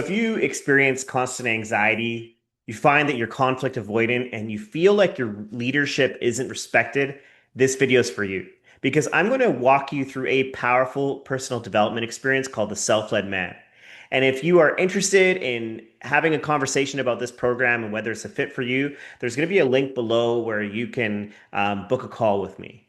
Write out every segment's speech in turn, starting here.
If you experience constant anxiety, you find that you're conflict avoidant, and you feel like your leadership isn't respected, this video is for you. Because I'm going to walk you through a powerful personal development experience called the Self-Led Man. And if you are interested in having a conversation about this program and whether it's a fit for you, there's going to be a link below where you can book a call with me.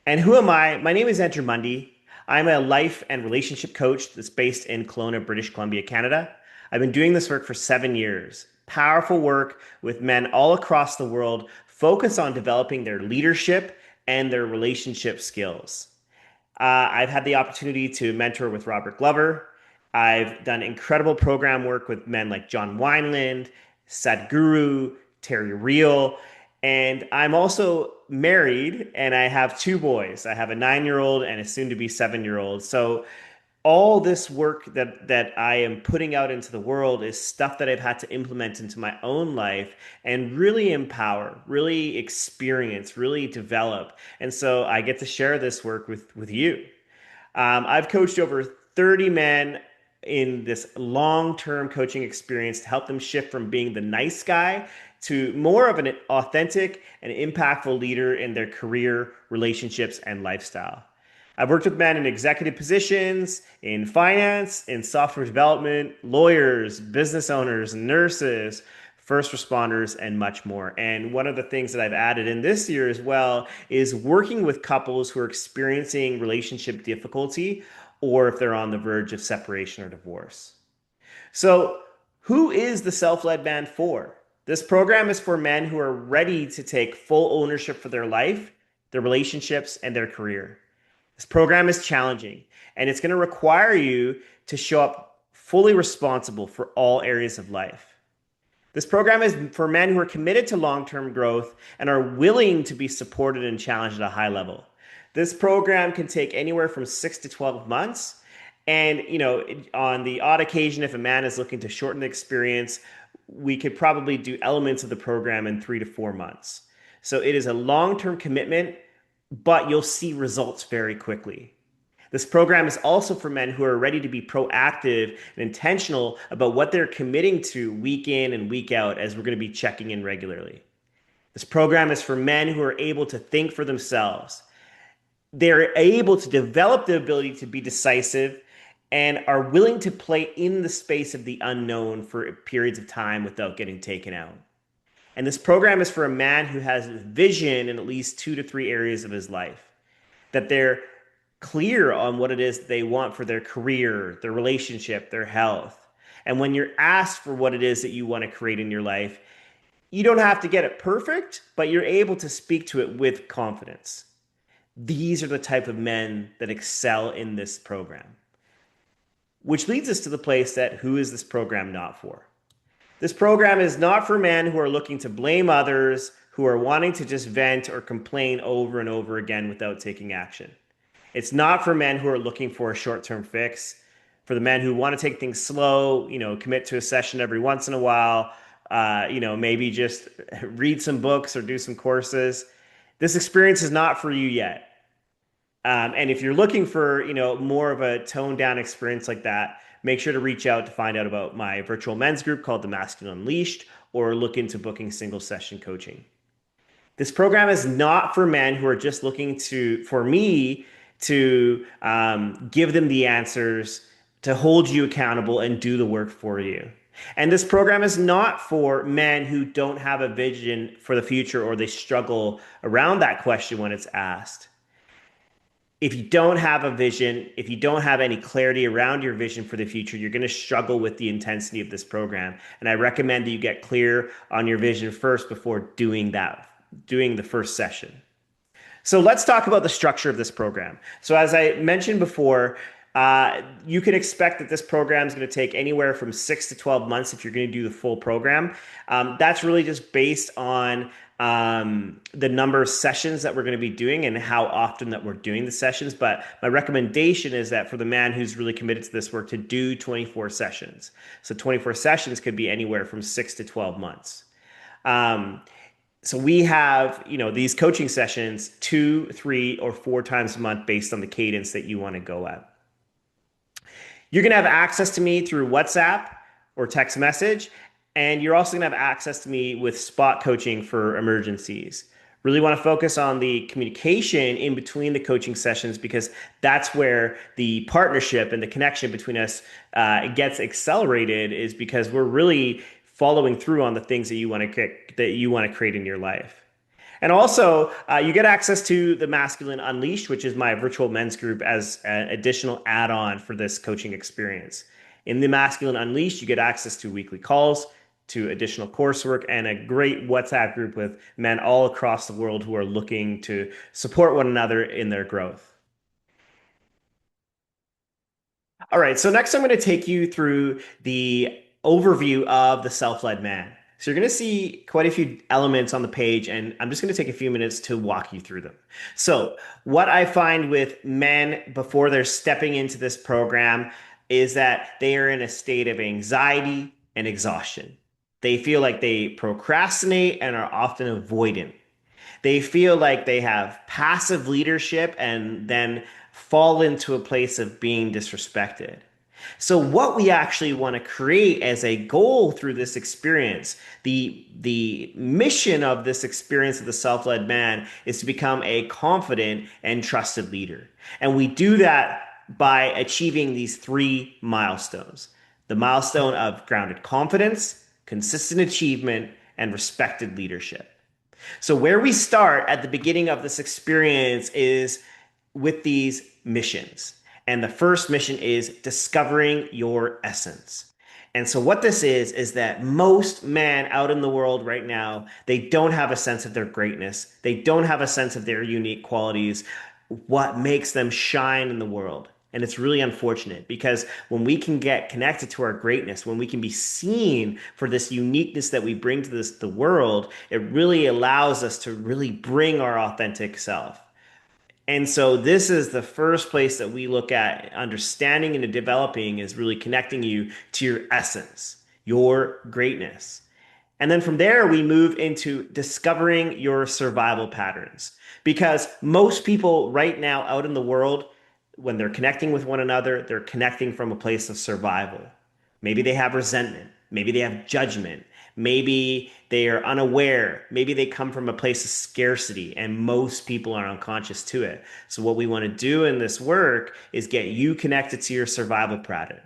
And who am I? My name is Andrew Mundy. I'm a life and relationship coach that's based in Kelowna, British Columbia, Canada. I've been doing this work for 7 years. Powerful work with men all across the world, focused on developing their leadership and their relationship skills. I've had the opportunity to mentor with Robert Glover. I've done incredible program work with men like John Wineland, Sadhguru, Terry Real, and I'm also married and I have two boys. I have a 9 year old and a soon to be 7 year old. So all this work that I am putting out into the world is stuff that I've had to implement into my own life and really empower, really experience, really develop. And so I get to share this work with you. I've coached over 30 men in this long-term coaching experience to help them shift from being the nice guy to more of an authentic and impactful leader in their career, relationships, and lifestyle. I've worked with men in executive positions, in finance, in software development, lawyers, business owners, nurses, first responders, and much more. And one of the things that I've added in this year as well is working with couples who are experiencing relationship difficulty or if they're on the verge of separation or divorce. So, who is the Self-Led Man for? This program is for men who are ready to take full ownership for their life, their relationships, and their career. This program is challenging, and it's going to require you to show up fully responsible for all areas of life. This program is for men who are committed to long-term growth and are willing to be supported and challenged at a high level. This program can take anywhere from 6 to 12 months. And, on the odd occasion, if a man is looking to shorten the experience, we could probably do elements of the program in 3 to 4 months. So it is a long-term commitment, but you'll see results very quickly. This program is also for men who are ready to be proactive and intentional about what they're committing to week in and week out, as we're going to be checking in regularly. This program is for men who are able to think for themselves. They're able to develop the ability to be decisive and are willing to play in the space of the unknown for periods of time without getting taken out. And this program is for a man who has vision in at least 2 to 3 areas of his life, that they're clear on what it is they want for their career, their relationship, their health. And when you're asked for what it is that you want to create in your life, you don't have to get it perfect, but you're able to speak to it with confidence. These are the type of men that excel in this program. Which leads us to the place that who is this program not for? This program is not for men who are looking to blame others, who are wanting to just vent or complain over and over again without taking action. It's not for men who are looking for a short-term fix, for the men who want to take things slow, commit to a session every once in a while, maybe just read some books or do some courses. This experience is not for you yet. And if you're looking for, more of a toned down experience like that, make sure to reach out to find out about my virtual men's group called The Masculine Unleashed, or look into booking single session coaching. This program is not for men who are just looking for me to give them the answers, to hold you accountable and do the work for you. And this program is not for men who don't have a vision for the future, or they struggle around that question when it's asked. If you don't have a vision, if you don't have any clarity around your vision for the future, you're going to struggle with the intensity of this program. And I recommend that you get clear on your vision first before doing the first session. So let's talk about the structure of this program. So as I mentioned before, you can expect that this program is going to take anywhere from 6 to 12 months if you're going to do the full program. That's really just based on the number of sessions that we're going to be doing and how often that we're doing the sessions. But my recommendation is that for the man who's really committed to this work, to do 24 sessions. So 24 sessions could be anywhere from 6 to 12 months. So we have, these coaching sessions 2, 3, or 4 times a month based on the cadence that you want to go at. You're going to have access to me through WhatsApp, or text message. And you're also going to have access to me with spot coaching for emergencies. Really want to focus on the communication in between the coaching sessions because that's where the partnership and the connection between us gets accelerated, is because we're really following through on the things that you want to create in your life. And also, you get access to the Masculine Unleashed, which is my virtual men's group, as an additional add-on for this coaching experience. In the Masculine Unleashed, you get access to weekly calls, to additional coursework, and a great WhatsApp group with men all across the world who are looking to support one another in their growth. All right, so next I'm going to take you through the overview of the self-led man. So you're going to see quite a few elements on the page, and I'm just going to take a few minutes to walk you through them. So what I find with men before they're stepping into this program is that they are in a state of anxiety and exhaustion. They feel like they procrastinate and are often avoidant. They feel like they have passive leadership and then fall into a place of being disrespected. So what we actually want to create as a goal through this experience, the mission of this experience of the self-led man, is to become a confident and trusted leader. And we do that by achieving these three milestones. The milestone of grounded confidence, consistent achievement, and respected leadership. So, where we start at the beginning of this experience is with these missions. And the first mission is discovering your essence. And so, what this is that most men out in the world right now, they don't have a sense of their greatness. They don't have a sense of their unique qualities, what makes them shine in the world. And it's really unfortunate because when we can get connected to our greatness, when we can be seen for this uniqueness that we bring to the world, it really allows us to really bring our authentic self. And so this is the first place that we look at understanding and developing, is really connecting you to your essence, your greatness. And then from there, we move into discovering your survival patterns. Because most people right now out in the world, when they're connecting with one another, they're connecting from a place of survival. Maybe they have resentment. Maybe they have judgment. Maybe they are unaware. Maybe they come from a place of scarcity, and most people are unconscious to it. So, what we want to do in this work is get you connected to your survival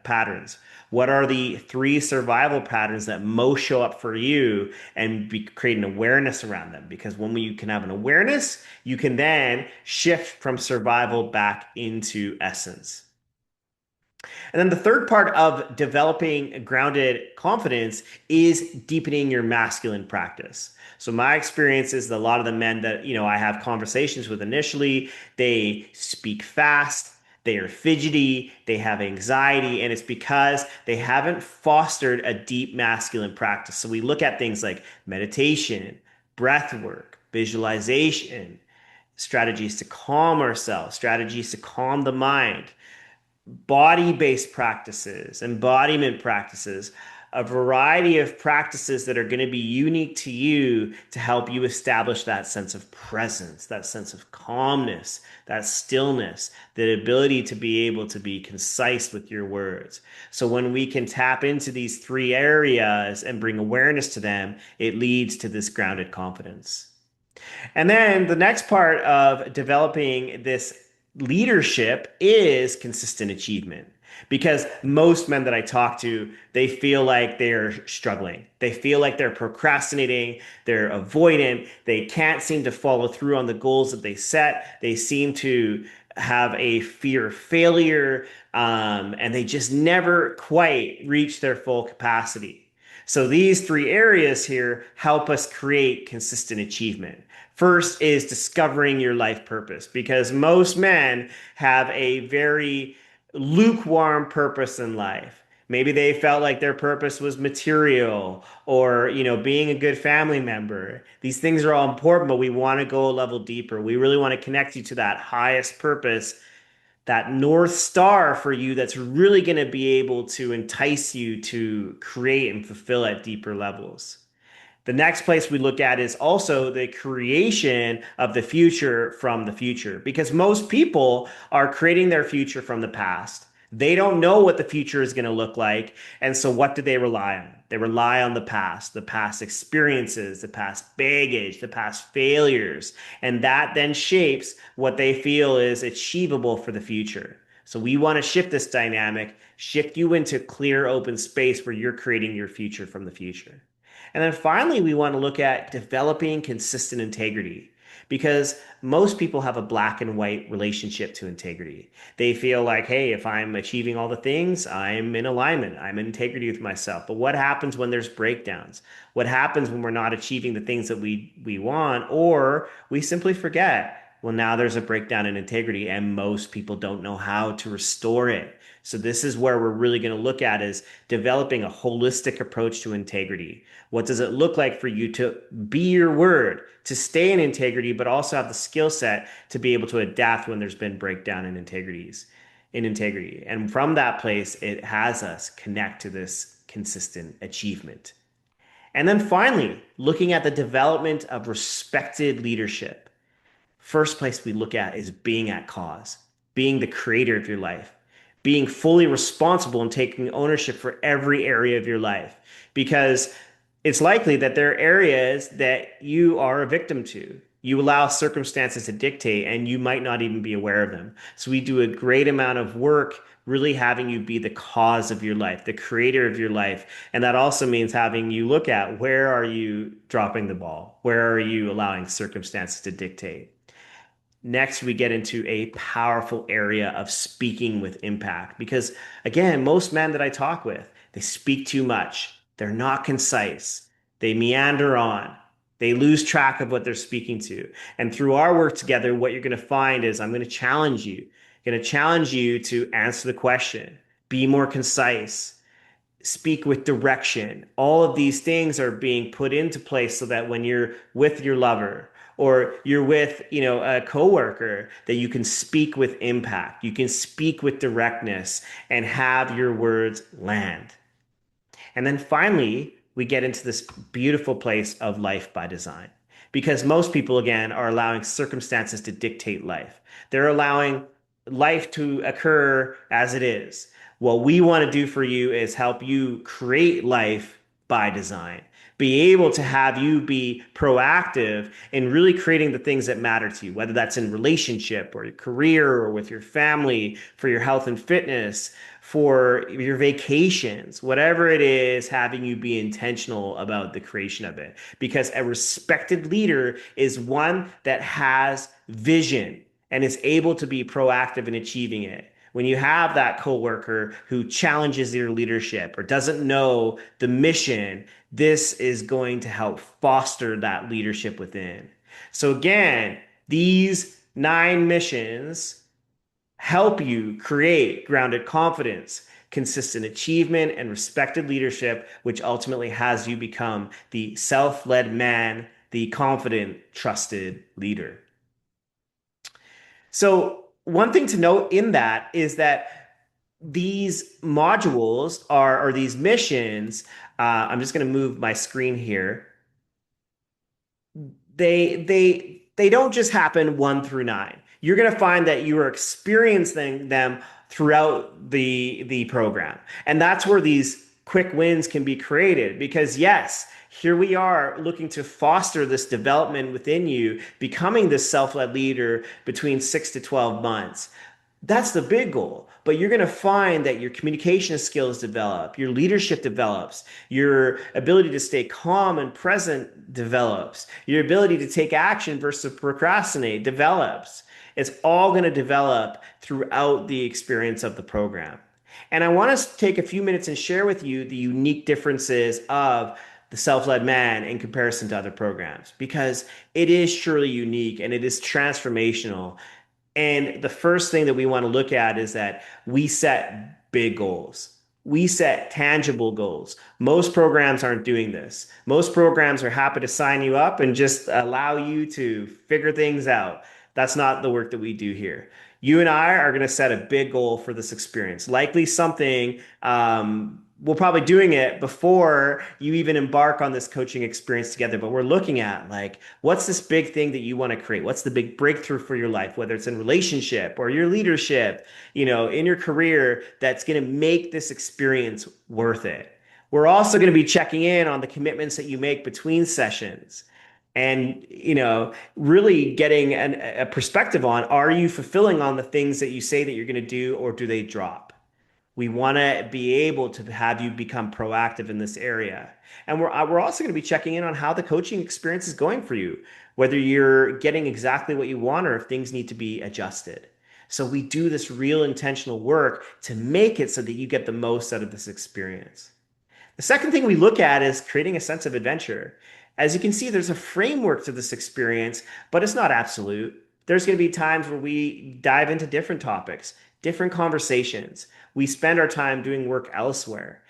patterns. What are the three survival patterns that most show up for you, and create an awareness around them? Because when you can have an awareness, you can then shift from survival back into essence. And then the third part of developing grounded confidence is deepening your masculine practice. So my experience is that a lot of the men that, I have conversations with initially, they speak fast, they are fidgety, they have anxiety, and it's because they haven't fostered a deep masculine practice. So we look at things like meditation, breath work, visualization, strategies to calm ourselves, strategies to calm the mind, body-based practices, embodiment practices, a variety of practices that are going to be unique to you to help you establish that sense of presence, that sense of calmness, that stillness, the ability to be able to be concise with your words. So when we can tap into these three areas and bring awareness to them, it leads to this grounded confidence. And then the next part of developing this leadership is consistent achievement. Because most men that I talk to, they feel like they're struggling. They feel like they're procrastinating, they're avoidant, they can't seem to follow through on the goals that they set. They seem to have a fear of failure, and they just never quite reach their full capacity. So these three areas here help us create consistent achievement. First is discovering your life purpose, because most men have a very lukewarm purpose in life. Maybe they felt like their purpose was material or, being a good family member. These things are all important, but we want to go a level deeper. We really want to connect you to that highest purpose, that North Star for you that's really going to be able to entice you to create and fulfill at deeper levels. The next place we look at is also the creation of the future from the future, because most people are creating their future from the past. They don't know what the future is going to look like. And so what do they rely on? They rely on the past experiences, the past baggage, the past failures. And that then shapes what they feel is achievable for the future. So we want to shift this dynamic, shift you into clear, open space where you're creating your future from the future. And then finally, we want to look at developing consistent integrity because most people have a black and white relationship to integrity. They feel like, hey, if I'm achieving all the things, I'm in alignment, I'm in integrity with myself. But what happens when there's breakdowns? What happens when we're not achieving the things that we want, or we simply forget? Well, now there's a breakdown in integrity, and most people don't know how to restore it. So this is where we're really going to look at is developing a holistic approach to integrity. What does it look like for you to be your word, to stay in integrity, but also have the skill set to be able to adapt when there's been breakdown in integrity. And from that place, it has us connect to this consistent achievement. And then finally, looking at the development of respected leadership. First place we look at is being at cause, being the creator of your life, being fully responsible and taking ownership for every area of your life. Because it's likely that there are areas that you are a victim to. You allow circumstances to dictate and you might not even be aware of them. So we do a great amount of work really having you be the cause of your life, the creator of your life. And that also means having you look at where are you dropping the ball? Where are you allowing circumstances to dictate? Next, we get into a powerful area of speaking with impact because, again, most men that I talk with, they speak too much. They're not concise. They meander on. They lose track of what they're speaking to. And through our work together, what you're going to find is I'm going to challenge you. I'm going to challenge you to answer the question, be more concise, speak with direction. All of these things are being put into place so that when you're with your lover or you're with, a coworker, that you can speak with impact. You can speak with directness and have your words land. And then finally, we get into this beautiful place of life by design. Because most people, again, are allowing circumstances to dictate life. They're allowing life to occur as it is. What we want to do for you is help you create life by design. Be able to have you be proactive in really creating the things that matter to you, whether that's in relationship or your career or with your family, for your health and fitness, for your vacations, whatever it is, having you be intentional about the creation of it. Because a respected leader is one that has vision and is able to be proactive in achieving it. When you have that coworker who challenges your leadership or doesn't know the mission, this is going to help foster that leadership within. So again, these 9 missions help you create grounded confidence, consistent achievement, and respected leadership, which ultimately has you become the self-led man, the confident, trusted leader. So, one thing to note in that is that these modules are, or these missions, I'm just going to move my screen here. They don't just happen 1 through 9. You're going to find that you are experiencing them throughout the program. And that's where these quick wins can be created because yes, here we are looking to foster this development within you, becoming this self-led leader between 6 to 12 months. That's the big goal. But you're going to find that your communication skills develop, your leadership develops, your ability to stay calm and present develops, your ability to take action versus procrastinate develops. It's all going to develop throughout the experience of the program. And I want to take a few minutes and share with you the unique differences of the self-led man in comparison to other programs because it is truly unique and it is transformational. And the first thing that we want to look at is that we set big goals. We set tangible goals. Most programs aren't doing this. Most programs are happy to sign you up and just allow you to figure things out. That's not the work that we do here. You and I are going to set a big goal for this experience, likely something we're probably doing it before you even embark on this coaching experience together, but we're looking at like, what's this big thing that you want to create? What's the big breakthrough for your life, whether it's in relationship or your leadership, in your career, that's going to make this experience worth it. We're also going to be checking in on the commitments that you make between sessions and, really getting a perspective on, are you fulfilling on the things that you say that you're going to do, or do they drop? We want to be able to have you become proactive in this area. And we're also going to be checking in on how the coaching experience is going for you, whether you're getting exactly what you want or if things need to be adjusted. So we do this real intentional work to make it so that you get the most out of this experience. The second thing we look at is creating a sense of adventure. As you can see, there's a framework to this experience, but it's not absolute. There's going to be times where we dive into different topics, different conversations. We spend our time doing work elsewhere.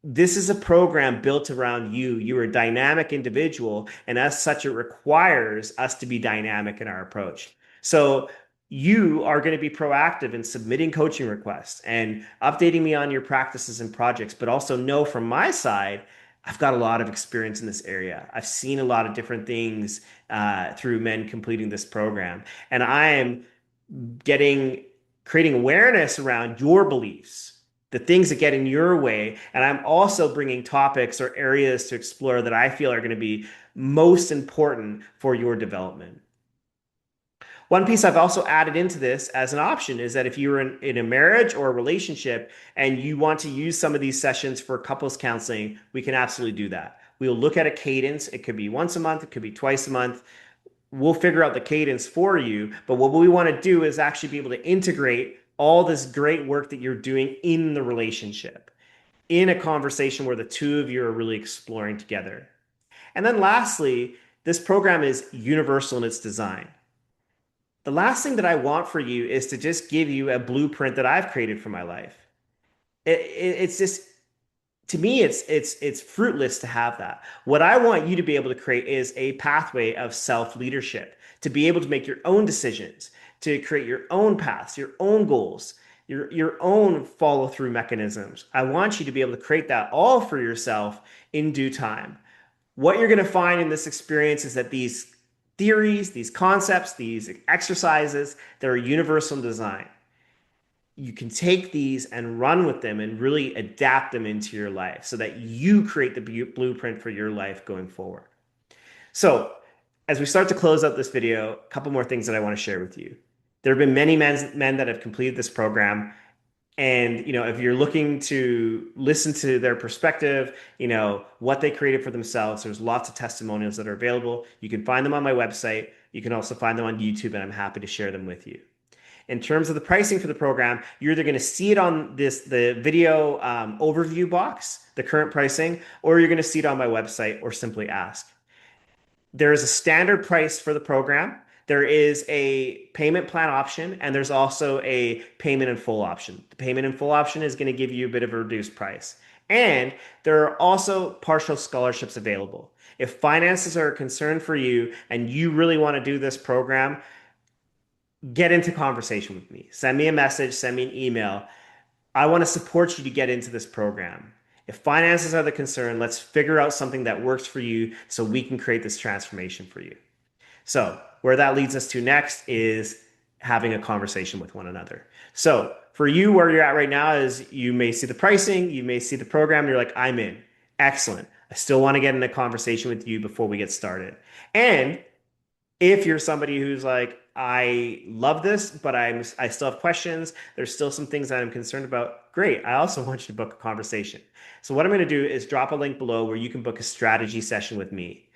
This is a program built around you. You're a dynamic individual, and as such, it requires us to be dynamic in our approach. So you are going to be proactive in submitting coaching requests and updating me on your practices and projects, but also know from my side, I've got a lot of experience in this area. I've seen a lot of different things through men completing this program, and I am getting creating awareness around your beliefs, the things that get in your way. And I'm also bringing topics or areas to explore that I feel are going to be most important for your development. One piece I've also added into this as an option is that if you're in a marriage or a relationship and you want to use some of these sessions for couples counseling, we can absolutely do that. We'll look at a cadence. It could be once a month, it could be twice a month. We'll figure out the cadence for you. But what we want to do is actually be able to integrate all this great work that you're doing in the relationship, in a conversation where the two of you are really exploring together. And then lastly, this program is universal in its design. The last thing that I want for you is to just give you a blueprint that I've created for my life. It's just, to me, it's fruitless to have that. What I want you to be able to create is a pathway of self-leadership, to be able to make your own decisions, to create your own paths, your own goals, your own follow-through mechanisms. I want you to be able to create that all for yourself in due time. What you're going to find in this experience is that these theories, these concepts, these exercises, they're universal in design. You can take these and run with them and really adapt them into your life so that you create the blueprint for your life going forward. So, as we start to close out this video, a couple more things that I want to share with you. There have been many men that have completed this program. And, if you're looking to listen to their perspective, what they created for themselves, there's lots of testimonials that are available. You can find them on my website. You can also find them on YouTube, and I'm happy to share them with you. In terms of the pricing for the program, you're either going to see it on the video overview box, the current pricing, or you're going to see it on my website or simply ask. There is a standard price for the program. There is a payment plan option, and there's also a payment in full option. The payment in full option is going to give you a bit of a reduced price. And there are also partial scholarships available. If finances are a concern for you and you really want to do this program, get into conversation with me. Send me a message, send me an email. I want to support you to get into this program. If finances are the concern, let's figure out something that works for you so we can create this transformation for you. So, where that leads us to next is having a conversation with one another. So, for you, where you're at right now is you may see the pricing, you may see the program, and you're like, I'm in. Excellent. I still want to get in a conversation with you before we get started. And if you're somebody who's like, I love this, but I still have questions, there's still some things that I'm concerned about, great. I also want you to book a conversation. So what I'm going to do is drop a link below where you can book a strategy session with me.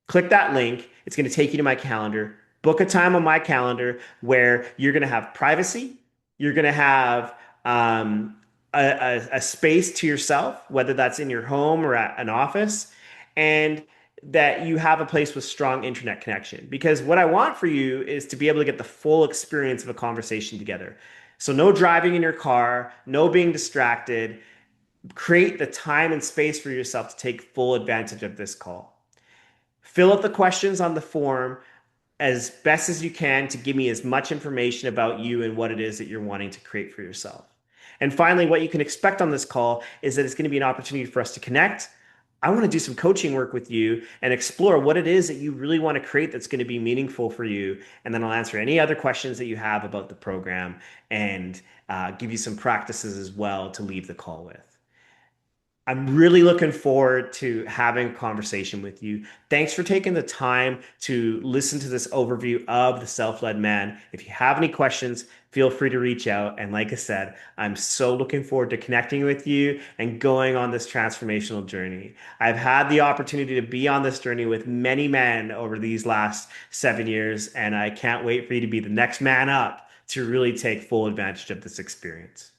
Click that link. It's going to take you to my calendar. Book a time on my calendar where you're going to have privacy. You're going to have a space to yourself, whether that's in your home or at an office, and that you have a place with strong internet connection. Because what I want for you is to be able to get the full experience of a conversation together. So no driving in your car, no being distracted. Create the time and space for yourself to take full advantage of this call. Fill out the questions on the form as best as you can to give me as much information about you and what it is that you're wanting to create for yourself. And finally, what you can expect on this call is that it's going to be an opportunity for us to connect. I want to do some coaching work with you and explore what it is that you really want to create that's going to be meaningful for you. And then I'll answer any other questions that you have about the program and give you some practices as well to leave the call with. I'm really looking forward to having a conversation with you. Thanks for taking the time to listen to this overview of the self-led man. If you have any questions, feel free to reach out. And like I said, I'm so looking forward to connecting with you and going on this transformational journey. I've had the opportunity to be on this journey with many men over these last 7 years, and I can't wait for you to be the next man up to really take full advantage of this experience.